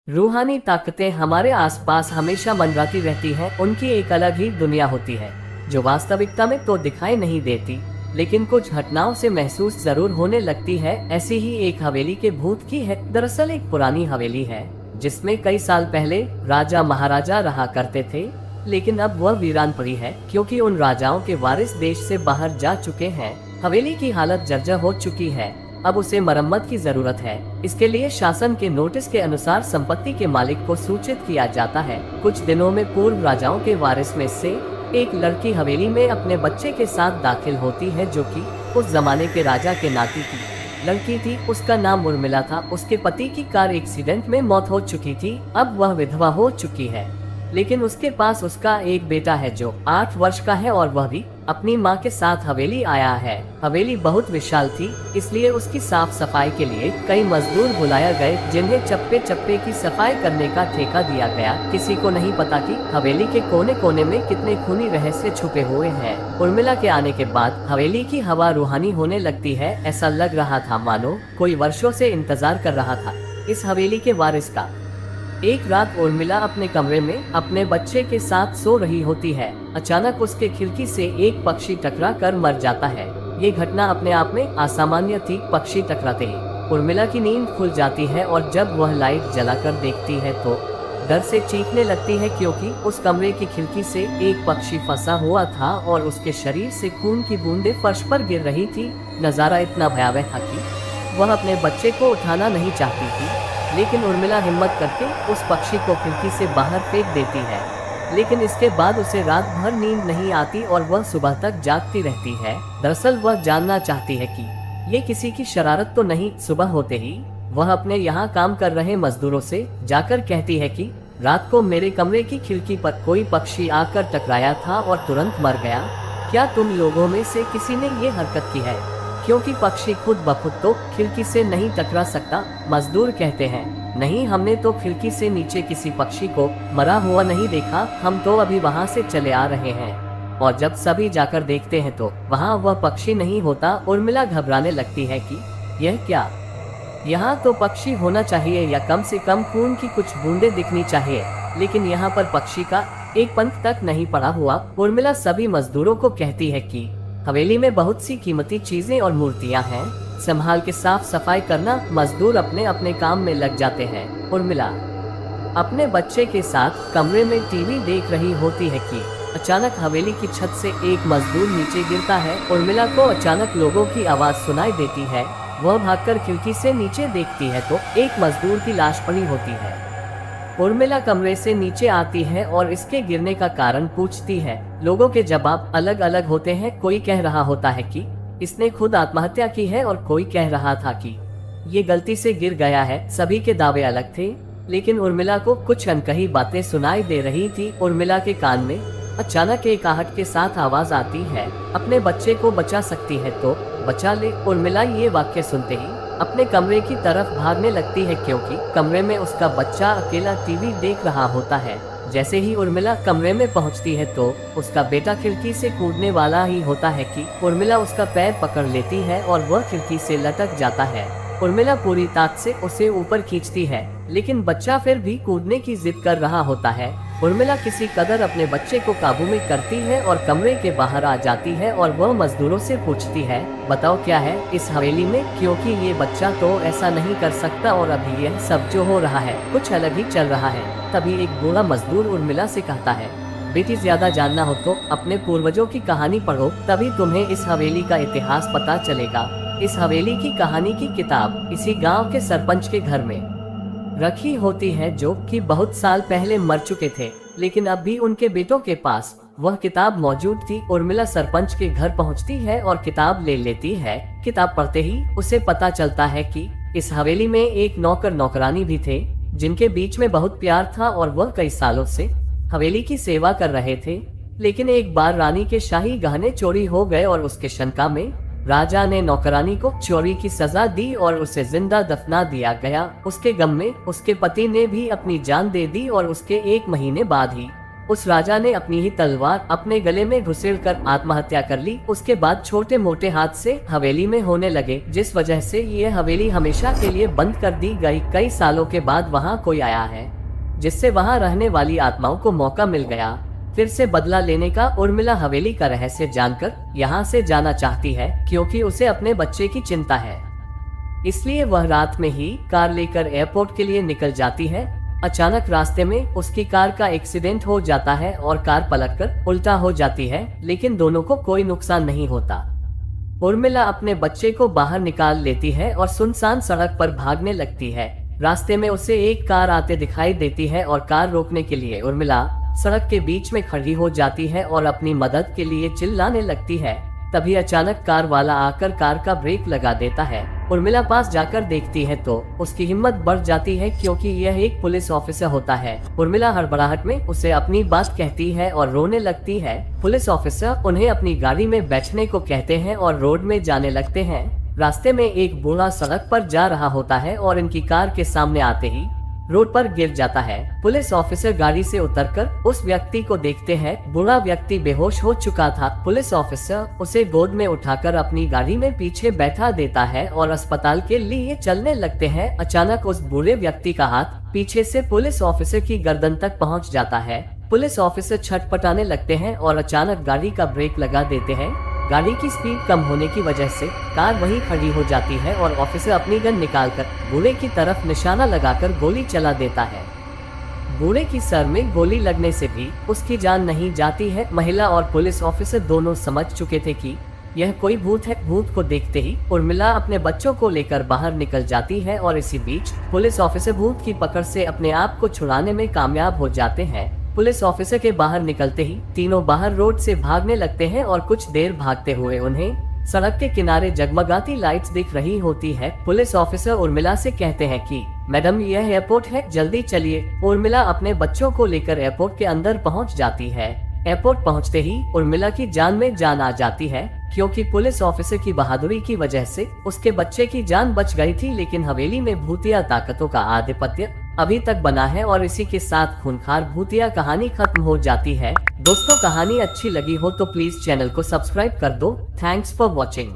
रूहानी ताकतें हमारे आसपास हमेशा मंडराती रहती हैं। उनकी एक अलग ही दुनिया होती है जो वास्तविकता में तो दिखाई नहीं देती, लेकिन कुछ घटनाओं से महसूस जरूर होने लगती है। ऐसी ही एक हवेली के भूत की है। दरअसल एक पुरानी हवेली है जिसमें कई साल पहले राजा महाराजा रहा करते थे, लेकिन अब वह वीरान पड़ी है क्योंकि उन राजाओं के वारिस देश से बाहर जा चुके हैं। हवेली की हालत जर्जर हो चुकी है। अब उसे मरम्मत की जरूरत है। इसके लिए शासन के नोटिस के अनुसार संपत्ति के मालिक को सूचित किया जाता है। कुछ दिनों में पूर्व राजाओं के वारिस में से एक लड़की हवेली में अपने बच्चे के साथ दाखिल होती है, जो कि उस जमाने के राजा के नाती की लड़की थी। उसका नाम उर्मिला था। उसके पति की कार एक्सीडेंट में मौत हो चुकी थी। अब वह विधवा हो चुकी है, लेकिन उसके पास उसका एक बेटा है जो 8 वर्ष का है और वह भी अपनी मां के साथ हवेली आया है। हवेली बहुत विशाल थी, इसलिए उसकी साफ सफाई के लिए कई मजदूर बुलाए गए, जिन्हें चप्पे चप्पे की सफाई करने का ठेका दिया गया। किसी को नहीं पता कि हवेली के कोने कोने में कितने खूनी रहस्य छुपे हुए हैं। उर्मिला के आने के बाद हवेली की हवा रूहानी होने लगती है। ऐसा लग रहा था मानो कोई वर्षों से इंतजार कर रहा था इस हवेली के वारिस का। एक रात उर्मिला अपने कमरे में अपने बच्चे के साथ सो रही होती है। अचानक उसके खिड़की से एक पक्षी टकरा कर मर जाता है। ये घटना अपने आप में असामान्य थी। पक्षी टकराते ही उर्मिला की नींद खुल जाती है और जब वह लाइट जलाकर देखती है तो डर से चीखने लगती है, क्योंकि उस कमरे की खिड़की से एक पक्षी फंसा हुआ था और उसके शरीर से खून की बूंदें फर्श पर गिर रही थी। नजारा इतना भयावह था कि वह अपने बच्चे को उठाना नहीं चाहती थी, लेकिन उर्मिला हिम्मत करके उस पक्षी को खिड़की से बाहर फेंक देती है। लेकिन इसके बाद उसे रात भर नींद नहीं आती और वह सुबह तक जागती रहती है। दरअसल वह जानना चाहती है कि ये किसी की शरारत तो नहीं। सुबह होते ही वह अपने यहाँ काम कर रहे मजदूरों से जाकर कहती है कि रात को मेरे कमरे की खिड़की पर कोई पक्षी आकर टकराया था और तुरंत मर गया। क्या तुम लोगों में से किसी ने ये हरकत की है? क्योंकि पक्षी खुद ब खुद तो खिड़की से नहीं टकरा सकता। मजदूर कहते हैं, नहीं, हमने तो खिड़की से नीचे किसी पक्षी को मरा हुआ नहीं देखा। हम तो अभी वहाँ से चले आ रहे हैं। और जब सभी जाकर देखते हैं तो वहाँ वह पक्षी नहीं होता। उर्मिला घबराने लगती है कि यह क्या, यहाँ तो पक्षी होना चाहिए या कम से कम खून की कुछ बूंदें दिखनी चाहिए, लेकिन यहाँ पर पक्षी का एक पंख तक नहीं पड़ा हुआ। उर्मिला सभी मजदूरों को कहती है कि हवेली में बहुत सी कीमती चीजें और मूर्तियां हैं, संभाल के साफ सफाई करना। मजदूर अपने अपने काम में लग जाते हैं। उर्मिला अपने बच्चे के साथ कमरे में टीवी देख रही होती है कि अचानक हवेली की छत से एक मजदूर नीचे गिरता है। उर्मिला को अचानक लोगों की आवाज सुनाई देती है। वह भागकर खिड़की से नीचे देखती है तो एक मजदूर की लाश पड़ी होती है। उर्मिला कमरे से नीचे आती है और इसके गिरने का कारण पूछती है। लोगों के जवाब अलग अलग होते हैं। कोई कह रहा होता है कि इसने खुद आत्महत्या की है और कोई कह रहा था कि ये गलती से गिर गया है। सभी के दावे अलग थे, लेकिन उर्मिला को कुछ अनकही बातें सुनाई दे रही थी। उर्मिला के कान में अचानक एक आहट के साथ आवाज आती है, अपने बच्चे को बचा सकती है तो बचा ले। उर्मिला ये वाक्य सुनते ही अपने कमरे की तरफ भागने लगती है, क्योंकि कमरे में उसका बच्चा अकेला टीवी देख रहा होता है। जैसे ही उर्मिला कमरे में पहुंचती है तो उसका बेटा खिड़की से कूदने वाला ही होता है कि उर्मिला उसका पैर पकड़ लेती है और वह खिड़की से लटक जाता है। उर्मिला पूरी ताकत से उसे ऊपर खींचती है, लेकिन बच्चा फिर भी कूदने की जिद कर रहा होता है। उर्मिला किसी कदर अपने बच्चे को काबू में करती है और कमरे के बाहर आ जाती है और वह मजदूरों से पूछती है, बताओ क्या है इस हवेली में, क्योंकि ये बच्चा तो ऐसा नहीं कर सकता और अभी यह सब जो हो रहा है कुछ अलग ही चल रहा है। तभी एक बूढ़ा मजदूर उर्मिला से कहता है, बेटी, ज्यादा जानना हो तो अपने पूर्वजों की कहानी पढ़ो, तभी तुम्हें इस हवेली का इतिहास पता चलेगा। इस हवेली की कहानी की किताब इसी गांव के सरपंच के घर में रखी होती है, जो कि बहुत साल पहले मर चुके थे, लेकिन अब भी उनके बेटों के पास वह किताब मौजूद थी। उर्मिला सरपंच के घर पहुंचती है और किताब ले लेती है। किताब पढ़ते ही उसे पता चलता है कि इस हवेली में एक नौकर नौकरानी भी थे, जिनके बीच में बहुत प्यार था और वह कई सालों से हवेली की सेवा कर रहे थे। लेकिन एक बार रानी के शाही गहने चोरी हो गए और उसके शंका में राजा ने नौकरानी को चोरी की सजा दी और उसे जिंदा दफना दिया गया। उसके गम में उसके पति ने भी अपनी जान दे दी और उसके 1 महीने बाद ही उस राजा ने अपनी ही तलवार अपने गले में घुसेड़कर आत्महत्या कर ली। उसके बाद छोटे मोटे हादसे हवेली में होने लगे, जिस वजह से ये हवेली हमेशा के लिए बंद कर दी गई। कई सालों के बाद वहाँ कोई आया है, जिससे वहाँ रहने वाली आत्माओं को मौका मिल गया फिर से बदला लेने का। उर्मिला हवेली का रहस्य जानकर यहाँ से जाना चाहती है, क्योंकि उसे अपने बच्चे की चिंता है। इसलिए वह रात में ही कार लेकर एयरपोर्ट के लिए निकल जाती है। अचानक रास्ते में उसकी कार का एक्सीडेंट हो जाता है और कार पलटकर उल्टा हो जाती है, लेकिन दोनों को कोई नुकसान नहीं होता। उर्मिला अपने बच्चे को बाहर निकाल लेती है और सुनसान सड़क पर भागने लगती है। रास्ते में उसे एक कार आते दिखाई देती है और कार रोकने के लिए उर्मिला सड़क के बीच में खड़ी हो जाती है और अपनी मदद के लिए चिल्लाने लगती है। तभी अचानक कार वाला आकर कार का ब्रेक लगा देता है। उर्मिला पास जाकर देखती है तो उसकी हिम्मत बढ़ जाती है, क्योंकि यह एक पुलिस ऑफिसर होता है। उर्मिला हड़बड़ाहट में उसे अपनी बात कहती है और रोने लगती है। पुलिस ऑफिसर उन्हें अपनी गाड़ी में बैठने को कहते हैं और रोड में जाने लगते हैं। रास्ते में एक बूढ़ा सड़क पर जा रहा होता है और इनकी कार के सामने आते ही रोड पर गिर जाता है। पुलिस ऑफिसर गाड़ी से उतरकर उस व्यक्ति को देखते हैं। बूढ़ा व्यक्ति बेहोश हो चुका था। पुलिस ऑफिसर उसे गोद में उठाकर अपनी गाड़ी में पीछे बैठा देता है और अस्पताल के लिए चलने लगते हैं। अचानक उस बूढ़े व्यक्ति का हाथ पीछे से पुलिस ऑफिसर की गर्दन तक पहुंच जाता है। पुलिस ऑफिसर छटपटाने लगते हैं और अचानक गाड़ी का ब्रेक लगा देते हैं। गाड़ी की स्पीड कम होने की वजह से कार वहीं खड़ी हो जाती है और ऑफिसर अपनी गन निकालकर बूढ़े की तरफ निशाना लगाकर गोली चला देता है। बूढ़े की सर में गोली लगने से भी उसकी जान नहीं जाती है। महिला और पुलिस ऑफिसर दोनों समझ चुके थे कि यह कोई भूत है। भूत को देखते ही उर्मिला अपने बच्चों को लेकर बाहर निकल जाती है और इसी बीच पुलिस ऑफिसर भूत की पकड़ से अपने आप को छुड़ाने में कामयाब हो जाते हैं। पुलिस ऑफिसर के बाहर निकलते ही तीनों बाहर रोड से भागने लगते हैं और कुछ देर भागते हुए उन्हें सड़क के किनारे जगमगाती लाइट्स दिख रही होती है। पुलिस ऑफिसर उर्मिला से कहते हैं कि मैडम, यह एयरपोर्ट है, जल्दी चलिए। उर्मिला अपने बच्चों को लेकर एयरपोर्ट के अंदर पहुंच जाती है। एयरपोर्ट पहुंचते ही उर्मिला की जान में जान आ जाती है, क्योंकि पुलिस ऑफिसर की बहादुरी की वजह से उसके बच्चे की जान बच गई थी। लेकिन हवेली में भूतिया ताकतों का आधिपत्य अभी तक बना है और इसी के साथ खूंखार भूतिया कहानी खत्म हो जाती है। दोस्तों, कहानी अच्छी लगी हो तो प्लीज चैनल को सब्सक्राइब कर दो। Thanks for watching.